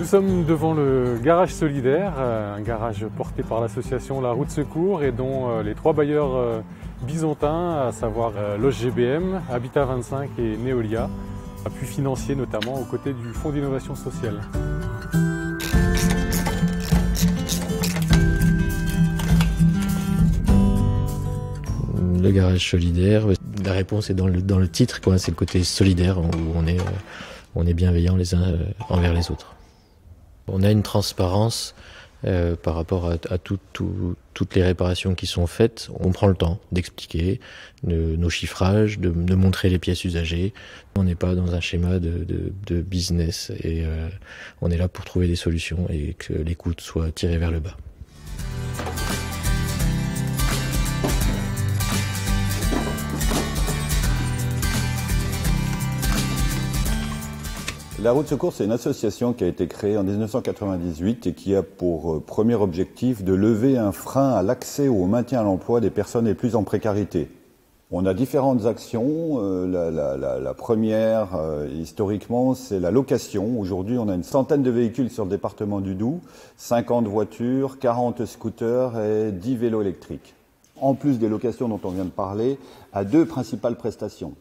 sommes devant le garage solidaire, un garage porté par l'association La Route Secours et dont les trois bailleurs byzantins, à savoir l'OSGBM, Habitat 25 et Neolia, appui financier notamment aux côtés du Fonds d'innovation sociale. Le garage solidaire, la réponse est dans le titre, c'est le côté solidaire où on est bienveillants les uns envers les autres. On a une transparence par rapport à toutes les réparations qui sont faites. On prend le temps d'expliquer nos chiffrages, de montrer les pièces usagées. On n'est pas dans un schéma de business et on est là pour trouver des solutions et que les coûts soient tirés vers le bas. La Route Secours, c'est une association qui a été créée en 1998 et qui a pour premier objectif de lever un frein à l'accès ou au maintien à l'emploi des personnes les plus en précarité. On a différentes actions. La première, historiquement, c'est la location. Aujourd'hui, on a une centaine de véhicules sur le département du Doubs, 50 voitures, 40 scooters et 10 vélos électriques. En plus des locations dont on vient de parler, à deux principales prestations.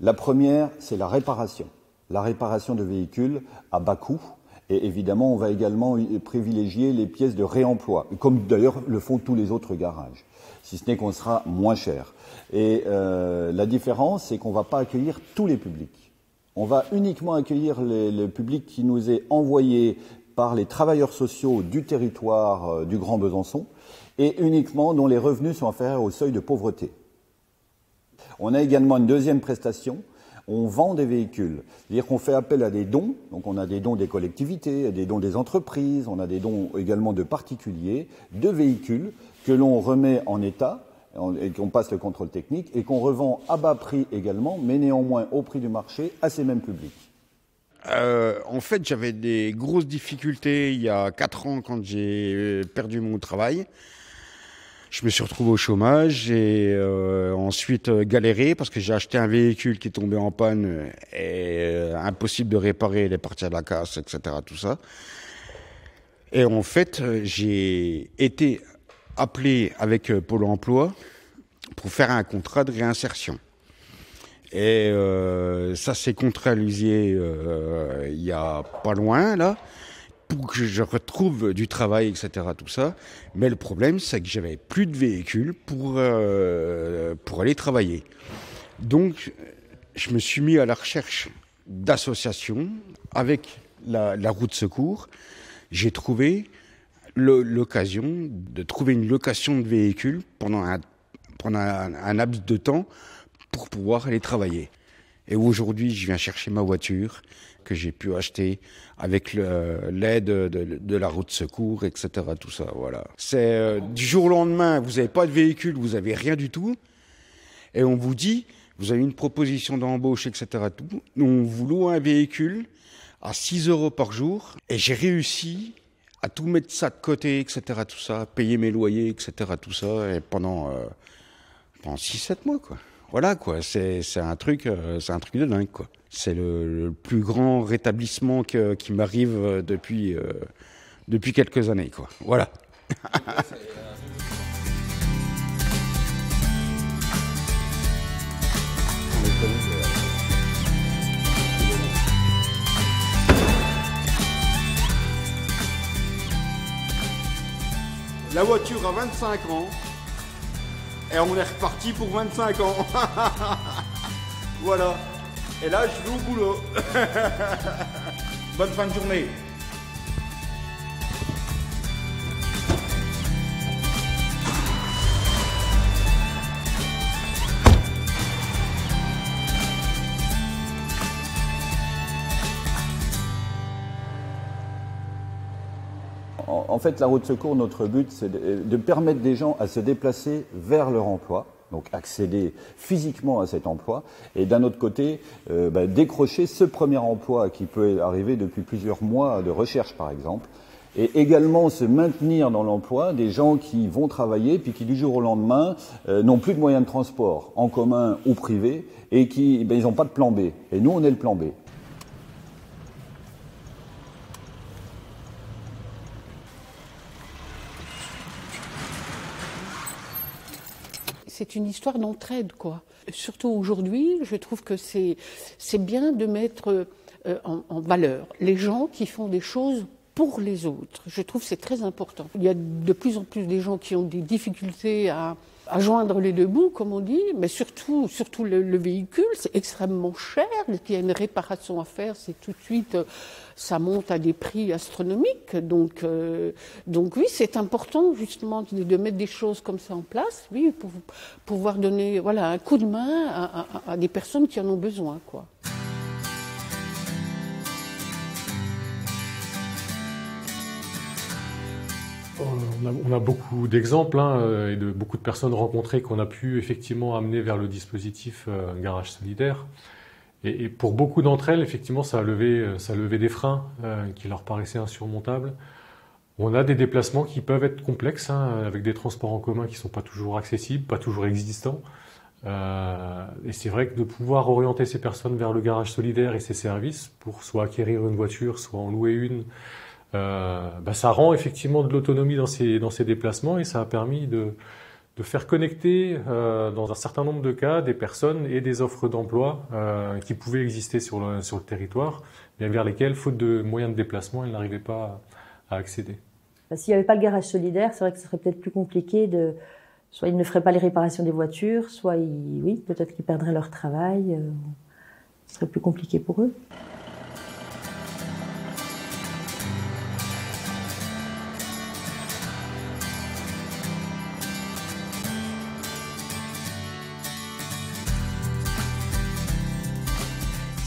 La première, c'est la réparation de véhicules à bas coût. Et évidemment, on va également privilégier les pièces de réemploi, comme d'ailleurs le font tous les autres garages, si ce n'est qu'on sera moins cher. Et la différence, c'est qu'on ne va pas accueillir tous les publics. On va uniquement accueillir le public qui nous est envoyé par les travailleurs sociaux du territoire du Grand Besançon et uniquement dont les revenus sont inférieurs au seuil de pauvreté. On a également une deuxième prestation. On vend des véhicules, c'est-à-dire qu'on fait appel à des dons, donc on a des dons des collectivités, des dons des entreprises, on a des dons également de particuliers, de véhicules que l'on remet en état et qu'on passe le contrôle technique et qu'on revend à bas prix également, mais néanmoins au prix du marché à ces mêmes publics. En fait, j'avais des grosses difficultés il y a 4 ans quand j'ai perdu mon travail. Je me suis retrouvé au chômage et ensuite galéré parce que j'ai acheté un véhicule qui est tombé en panne et impossible de réparer les parties de la casse, etc. Tout ça. Et en fait, j'ai été appelé avec Pôle emploi pour faire un contrat de réinsertion. Et ça s'est contractualisé il y a pas loin, là, pour que je retrouve du travail, etc., tout ça. Mais le problème, c'est que j'avais plus de véhicule pour aller travailler. Donc, je me suis mis à la recherche d'associations avec la Route Secours. J'ai trouvé l'occasion de trouver une location de véhicules pendant un laps de temps pour pouvoir aller travailler. Et aujourd'hui, je viens chercher ma voiture que j'ai pu acheter avec l'aide de la Route Secours, etc. Tout ça, voilà. C'est du jour au lendemain, vous n'avez pas de véhicule, vous n'avez rien du tout, et on vous dit, vous avez une proposition d'embauche, etc. Tout. Nous, on vous loue un véhicule à 6 € par jour, et j'ai réussi à tout mettre ça de côté, etc. Tout ça, payer mes loyers, etc. Tout ça, et pendant 6-7 mois, quoi. Voilà, quoi, c'est un truc de dingue, quoi. C'est le plus grand rétablissement qui m'arrive depuis quelques années, quoi. Voilà. La voiture a 25 ans. Et on est reparti pour 25 ans. Voilà. Et là, je vais au boulot. Bonne fin de journée. En fait, la Route Secours, notre but, c'est de permettre des gens à se déplacer vers leur emploi, donc accéder physiquement à cet emploi, et d'un autre côté, décrocher ce premier emploi qui peut arriver depuis plusieurs mois de recherche, par exemple, et également se maintenir dans l'emploi des gens qui vont travailler, puis qui du jour au lendemain n'ont plus de moyens de transport, en commun ou privé, et qui ils n'ont pas de plan B. Et nous, on est le plan B. c'est une histoire d'entraide, quoi. Surtout aujourd'hui, je trouve que c'est bien de mettre en valeur les gens qui font des choses pour les autres. Je trouve que c'est très important. Il y a de plus en plus des gens qui ont des difficultés à joindre les deux bouts, comme on dit, mais surtout le véhicule, c'est extrêmement cher. Il y a une réparation à faire, c'est tout de suite, ça monte à des prix astronomiques. Donc oui, c'est important justement de mettre des choses comme ça en place, oui, pour pouvoir donner un coup de main à des personnes qui en ont besoin, quoi. On a beaucoup d'exemples et de beaucoup de personnes rencontrées qu'on a pu effectivement amener vers le dispositif Garage Solidaire. Et pour beaucoup d'entre elles, effectivement, ça a levé des freins qui leur paraissaient insurmontables. On a des déplacements qui peuvent être complexes, avec des transports en commun qui ne sont pas toujours accessibles, pas toujours existants. Et c'est vrai que de pouvoir orienter ces personnes vers le Garage Solidaire et ses services, pour soit acquérir une voiture, soit en louer une, ça rend effectivement de l'autonomie dans ces déplacements, et ça a permis de faire connecter dans un certain nombre de cas des personnes et des offres d'emploi qui pouvaient exister sur le territoire, mais vers lesquelles, faute de moyens de déplacement, ils n'arrivaient pas à accéder. S'il n'y avait pas le Garage Solidaire, c'est vrai que ce serait peut-être plus compliqué soit ils ne feraient pas les réparations des voitures, soit peut-être qu'ils perdraient leur travail. Ce serait plus compliqué pour eux.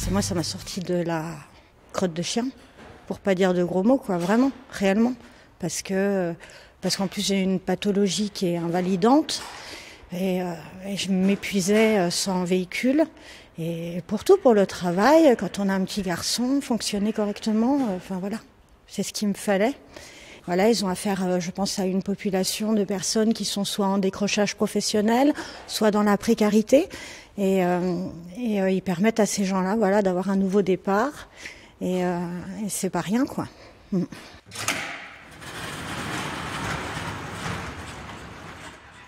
Moi, ça m'a sorti de la crotte de chien, pour pas dire de gros mots, quoi, vraiment, réellement. Parce qu'en plus, j'ai une pathologie qui est invalidante et je m'épuisais sans véhicule. Et pour le travail, quand on a un petit garçon, fonctionner correctement, c'est ce qu'il me fallait. Voilà, ils ont affaire, je pense, à une population de personnes qui sont soit en décrochage professionnel, soit dans la précarité. Et ils permettent à ces gens-là, d'avoir un nouveau départ. Et c'est pas rien, quoi.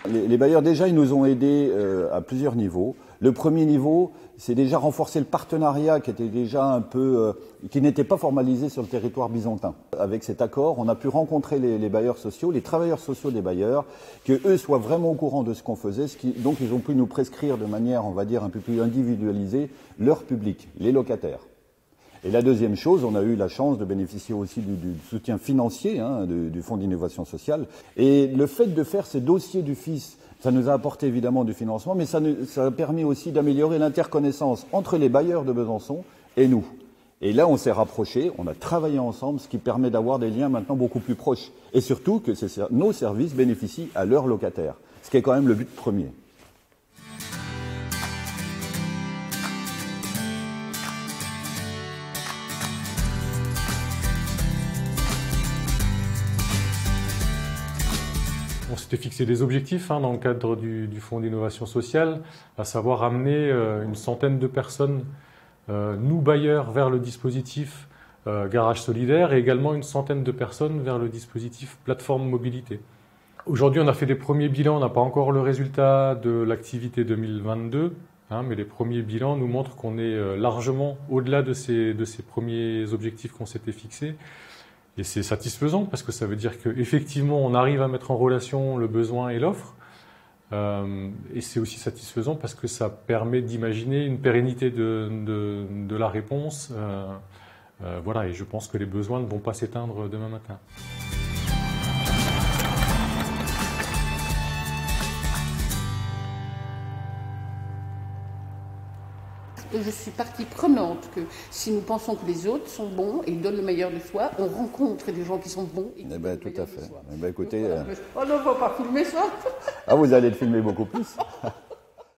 Les bailleurs, déjà, ils nous ont aidés à plusieurs niveaux. Le premier niveau, c'est déjà renforcer le partenariat qui était déjà un peu, qui n'était pas formalisé sur le territoire bisontin. Avec cet accord, on a pu rencontrer les bailleurs sociaux, les travailleurs sociaux des bailleurs, que eux soient vraiment au courant de ce qu'on faisait, donc ils ont pu nous prescrire de manière, on va dire, un peu plus individualisée leur public, les locataires. Et la deuxième chose, on a eu la chance de bénéficier aussi du soutien financier du Fonds d'innovation sociale. Et le fait de faire ces dossiers du FIS, ça nous a apporté évidemment du financement, mais ça a permis aussi d'améliorer l'interconnaissance entre les bailleurs de Besançon et nous. Et là, on s'est rapprochés, on a travaillé ensemble, ce qui permet d'avoir des liens maintenant beaucoup plus proches. Et surtout que nos services bénéficient à leurs locataires, ce qui est quand même le but premier. On s'était fixé des objectifs dans le cadre du Fonds d'innovation sociale, à savoir amener une centaine de personnes, nous bailleurs, vers le dispositif Garage Solidaire, et également une centaine de personnes vers le dispositif Plateforme Mobilité. Aujourd'hui, on a fait des premiers bilans, on n'a pas encore le résultat de l'activité 2022, mais les premiers bilans nous montrent qu'on est largement au-delà de ces premiers objectifs qu'on s'était fixés. Et c'est satisfaisant parce que ça veut dire qu'effectivement, on arrive à mettre en relation le besoin et l'offre. Et c'est aussi satisfaisant parce que ça permet d'imaginer une pérennité de la réponse. Et je pense que les besoins ne vont pas s'éteindre demain matin. Je suis partie prenante que si nous pensons que les autres sont bons et donnent le meilleur de soi, on rencontre des gens qui sont bons. Et tout à fait. Écoutez, on ne va pas filmer ça. Ah, vous allez le filmer beaucoup plus.